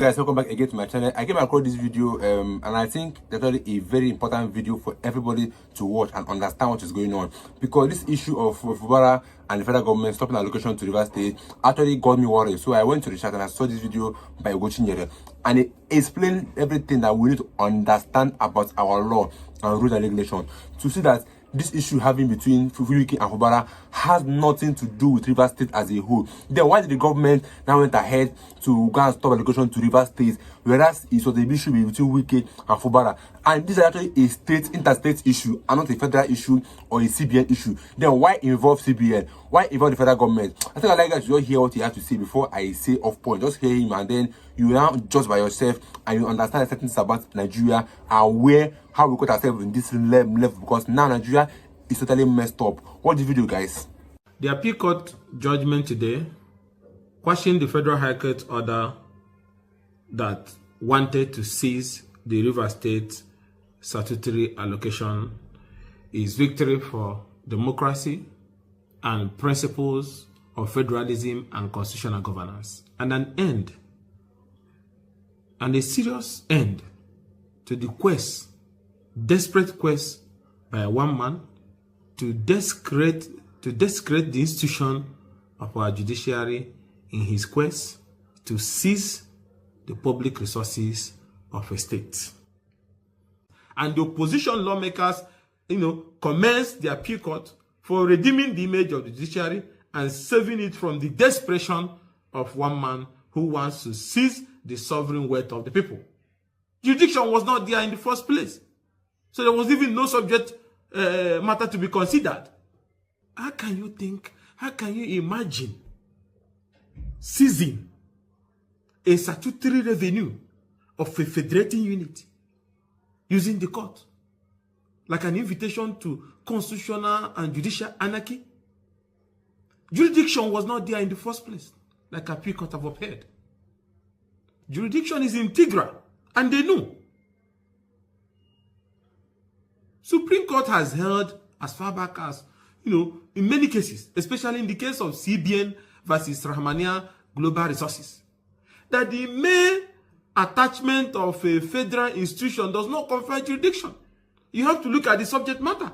Guys, welcome back again to my channel. I came across this video and I think that's a very important video for everybody to watch and understand what is going on, because this issue of Fubara and the federal government stopping allocation to River State actually got me worried. So I went to the chat and I saw this video by Ugochinyere, and it explained everything that we need to understand about our law and rules and regulations to see that this issue having between Wike and Fubara has nothing to do with River State as a whole. Then why did the government now went ahead to go and stop allocation to River State, whereas it was the issue between Wike and Fubara? And this is actually a interstate issue and not a federal issue or a CBN issue. Then why involve CBN? Why involve the federal government? I think I'd like guys to just hear what he has to say before I say off point. Just hear him, and then you now judge by yourself and you understand certain things about Nigeria and how we got ourselves in this level, because now Nigeria is totally messed up. Watch the video, guys. The appeal court judgment today questioned the Federal High Court order that wanted to seize the River State statutory allocation is victory for democracy and principles of federalism and constitutional governance, and an end, and a serious end, to the desperate quest by one man to discredit the institution of our judiciary in his quest to seize the public resources of a state. And the opposition lawmakers, commenced the appeal court for redeeming the image of the judiciary and saving it from the desperation of one man who wants to seize the sovereign wealth of the people. Jurisdiction was not there in the first place, so there was even no subject matter to be considered. How can you imagine seizing a statutory revenue of a federating unit using the court like an invitation to constitutional and judicial anarchy? Jurisdiction was not there in the first place, like appeal court have upheld. Jurisdiction is integral, and they know. Supreme Court has held as far back as, in many cases, especially in the case of CBN versus Rahmania Global Resources, that the mere attachment of a federal institution does not confer jurisdiction. You have to look at the subject matter.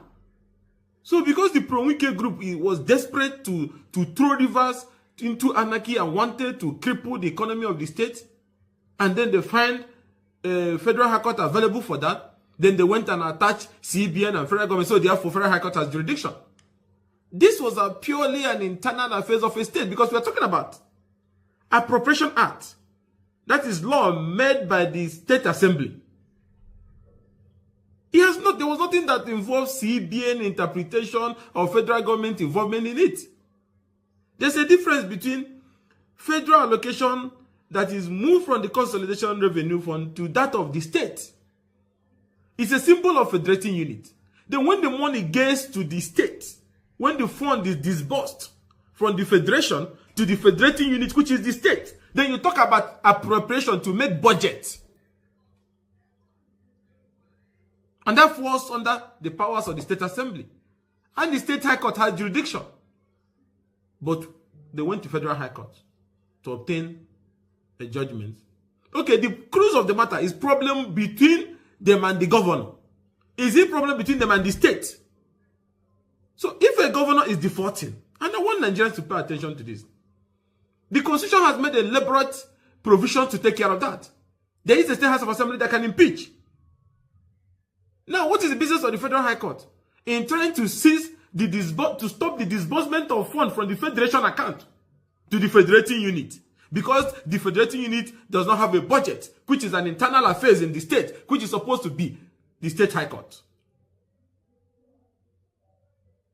So because the pro-Wike group was desperate to throw rivers into anarchy and wanted to cripple the economy of the state, and then they find Federal High Court available for that, then they went and attached CBN and federal government, so therefore Federal High Court has jurisdiction. This was purely an internal affairs of a state, because we are talking about Appropriation Act. That is law made by the State Assembly. There was nothing that involves CBN interpretation or federal government involvement in it. There's a difference between federal allocation that is moved from the consolidation revenue fund to that of the state. It's a symbol of federating unit. Then when the money gets to the state, when the fund is disbursed from the federation to the federating unit, which is the state, then you talk about appropriation to make budget. And that falls under the powers of the State Assembly. And the State High Court has jurisdiction. But they went to Federal High Court to obtain a judgment. Okay, the crux of the matter is problem between them and the governor. Is it problem between them and the state? So if a governor is defaulting, and I want Nigerians to pay attention to this, the Constitution has made a elaborate provision to take care of that. There is a State House of Assembly that can impeach. Now, what is the business of the Federal High Court in trying to seize to stop the disbursement of funds from the federation account to the federating unit? Because the federating unit does not have a budget, which is an internal affairs in the state, which is supposed to be the State High Court.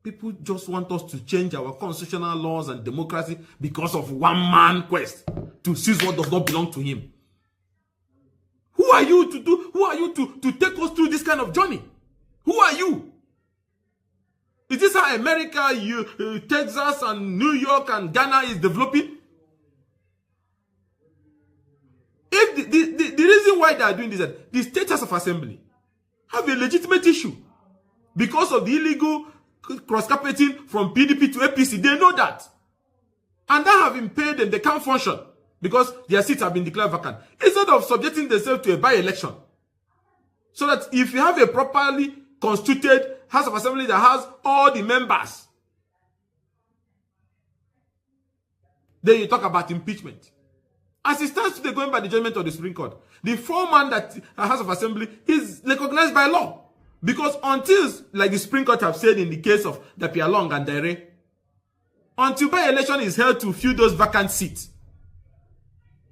People just want us to change our constitutional laws and democracy because of one man quest to seize what does not belong to him. Who are you to take us through this kind of journey? Who are you? Is this how America, Texas and New York and Ghana is developing? If the reason why they are doing this is that the State House of Assembly have a legitimate issue because of the illegal cross-carpeting from PDP to APC. They know that. And that have impaired them. They can't function. because their seats have been declared vacant, instead of subjecting themselves to a by-election. So that if you have a properly constituted House of Assembly that has all the members, then you talk about impeachment. As it stands today, going by the judgment of the Supreme Court, the foreman that House of Assembly is recognized by law. Because until, like the Supreme Court have said in the case of Dapialong and Dere, until by-election is held to fill those vacant seats,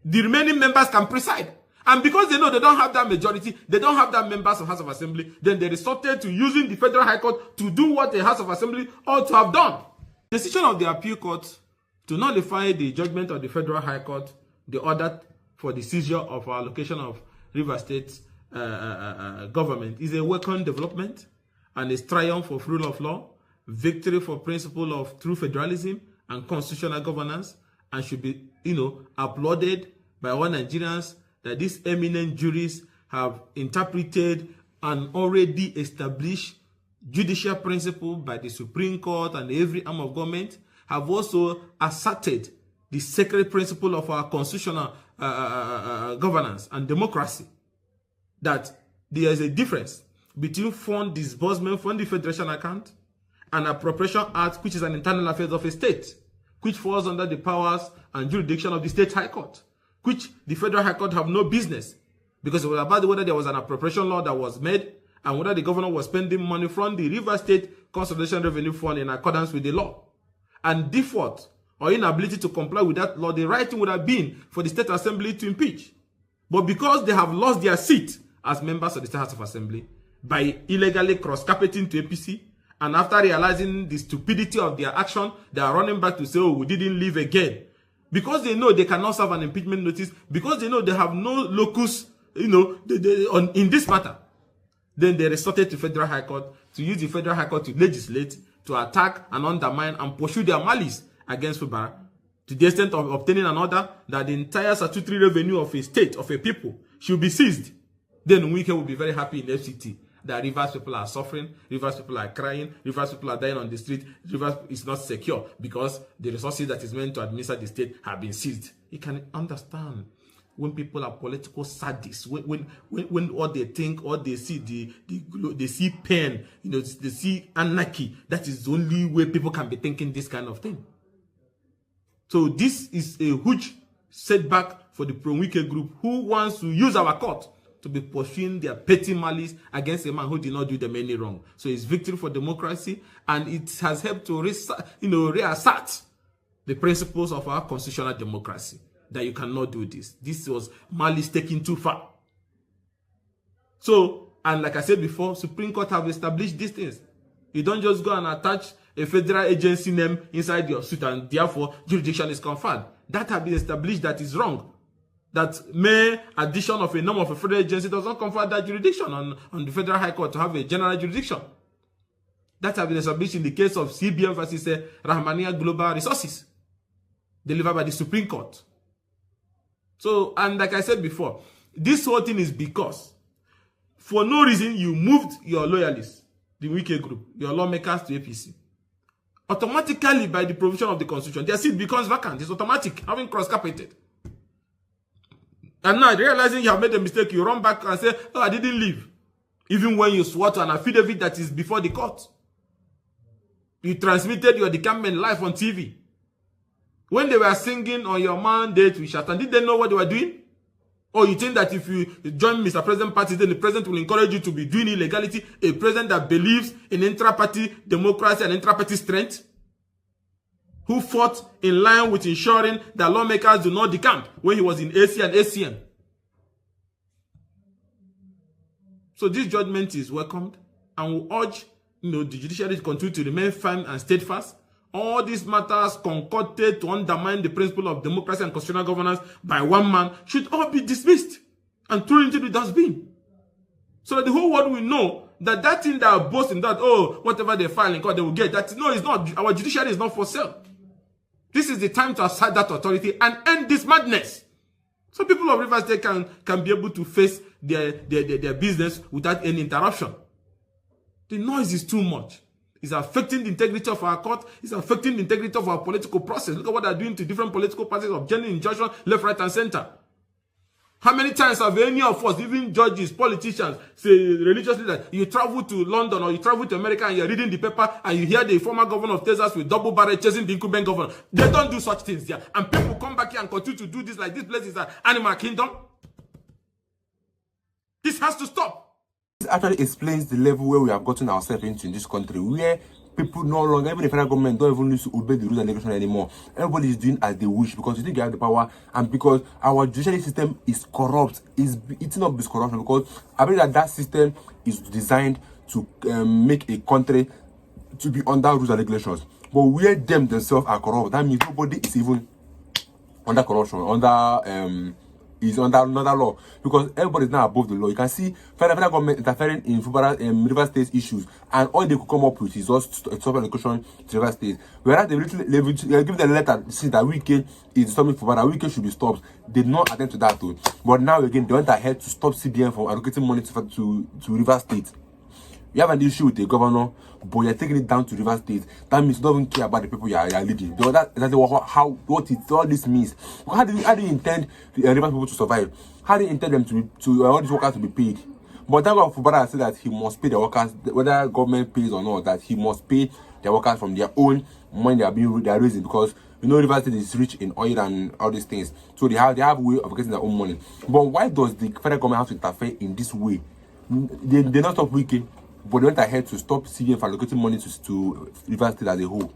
the remaining members can preside. And because they know they don't have that majority, they don't have that members of House of Assembly, then they resorted to using the Federal High Court to do what the House of Assembly ought to have done. The decision of the Appeal Court to nullify the judgment of the Federal High Court, the order for the seizure of our allocation of River State government, is a welcome development and a triumph of rule of law, victory for principle of true federalism and constitutional governance, and should be, applauded by all Nigerians that these eminent juries have interpreted an already established judicial principle by the Supreme Court and every arm of government, have also asserted the sacred principle of our constitutional governance and democracy, that there is a difference between fund disbursement from the Federation account and Appropriation Act, which is an internal affairs of a state, which falls under the powers and jurisdiction of the State High Court, which the Federal High Court have no business, because it was about whether there was an appropriation law that was made and whether the governor was spending money from the River State Consolidation Revenue Fund in accordance with the law. And default or inability to comply with that law, the right thing would have been for the State Assembly to impeach. But because they have lost their seat as members of the State House of Assembly by illegally cross-carpeting to APC, and after realizing the stupidity of their action, they are running back to say, oh, we didn't leave again. Because they know they cannot serve an impeachment notice, because they know they have no locus, in this matter, then they resorted to Federal High Court to use the Federal High Court to legislate, to attack and undermine and pursue their malice against Fubara, to the extent of obtaining an order that the entire statutory revenue of a state, of a people, should be seized. Then Wike will be very happy in FCT that Rivers people are suffering, Rivers people are crying, Rivers people are dying on the street, Rivers is not secure because the resources that is meant to administer the state have been seized. You can understand when people are political sadists, when what they think, what they see, they see pain, they see anarchy. That is the only way people can be thinking this kind of thing. So this is a huge setback for the pro-Wike group who wants to use our court to be pursuing their petty malice against a man who did not do them any wrong. So it's victory for democracy, and it has helped to reassert the principles of our constitutional democracy, that you cannot do this. This was malice taken too far. So, and like I said before, Supreme Court have established these things. You don't just go and attach a federal agency name inside your suit and therefore jurisdiction is conferred. That has been established that is wrong. That mere addition of a name of a federal agency does not confer that jurisdiction on the Federal High Court to have a general jurisdiction. That has been established in the case of CBN versus Rahmania Global Resources, delivered by the Supreme Court. So, and like I said before, this whole thing is because for no reason you moved your loyalists, the Wike group, your lawmakers to APC. Automatically, by the provision of the Constitution, their seat becomes vacant. It's automatic, having cross-carpeted. And now, realizing you have made a mistake, you run back and say, oh, I didn't leave. Even when you swore to an affidavit that is before the court. You transmitted your decampment live on TV. When they were singing on your mandate with Shatan, did they know what they were doing? Or you think that if you join Mr. President party, then the president will encourage you to be doing illegality? A president that believes in intra-party democracy and intra-party strength? Who fought in line with ensuring that lawmakers do not decamp when he was in AC and ACM. So this judgment is welcomed, and we urge the judiciary to continue to remain firm and steadfast. All these matters concocted to undermine the principle of democracy and constitutional governance by one man should all be dismissed and thrown into the dustbin. So that the whole world will know that that thing that are boasting that, oh, whatever they file in court, they will get. That, no, it's not. Our judiciary is not for sale. This is the time to assert that authority and end this madness. So people of Rivers State can be able to face their business without any interruption. The noise is too much. It's affecting the integrity of our court. It's affecting the integrity of our political process. Look at what they're doing to different political parties of genuine injunction, left, right, and center. How many times have any of us, even judges, politicians, say religiously that you travel to London or you travel to America and you're reading the paper and you hear the former governor of Texas with double barrel chasing the incumbent governor? They don't do such things there. And people come back here and continue to do this like this place is an animal kingdom. This has to stop. This actually explains the level where we have gotten ourselves into in this country, where people no longer, even the federal government, don't even need to obey the rules and regulation anymore. Everybody is doing as they wish because you think you have the power, and because our judiciary system is corrupt, is eating up this corruption. Because I believe that system is designed to make a country to be under rules and regulations. But where them themselves are corrupt, that means nobody is even under corruption, is under another law, because everybody is now above the law. You can see federal government interfering in River State issues, and all they could come up with is just stop allocation to River State. Whereas they give the letter saying that Wike is stopping Fubara, Wike should be stopped. They did not attend to that too. But now again, they went ahead to stop CBN from allocating money to River State. You have an issue with the governor, but you're taking it down to River State. That means you don't even care about the people you are leading. That's what all this means. How do you intend the River people to survive? How do you intend them to all these workers to be paid? But thank God Fubara said that he must pay the workers, whether government pays or not, that he must pay the workers from their own money they are raising, because you know River State is rich in oil and all these things. So they have a way of getting their own money. But why does the federal government have to interfere in this way? They not stop Wike, but they went ahead to stop CBN for allocating money to River State as a whole.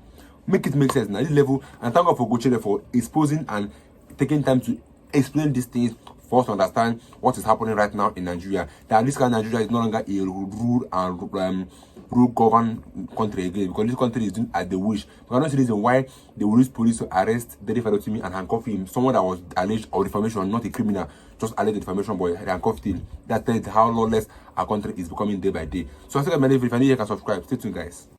Make it make sense now, this level. And thank God for Ugochinyere for exposing and taking time to explain these things for us to understand what is happening right now in Nigeria. That this kind of Nigeria is no longer a rule governed country again, because this country is doing as they wish. Because that's the reason why they will use police to arrest Daddy Fedotimi and handcuff him. Someone that was alleged of defamation, not a criminal, just alleged defamation, but handcuffed him. That tells how lawless our country is becoming day by day. So I think if you need, you can subscribe. Stay tuned, guys.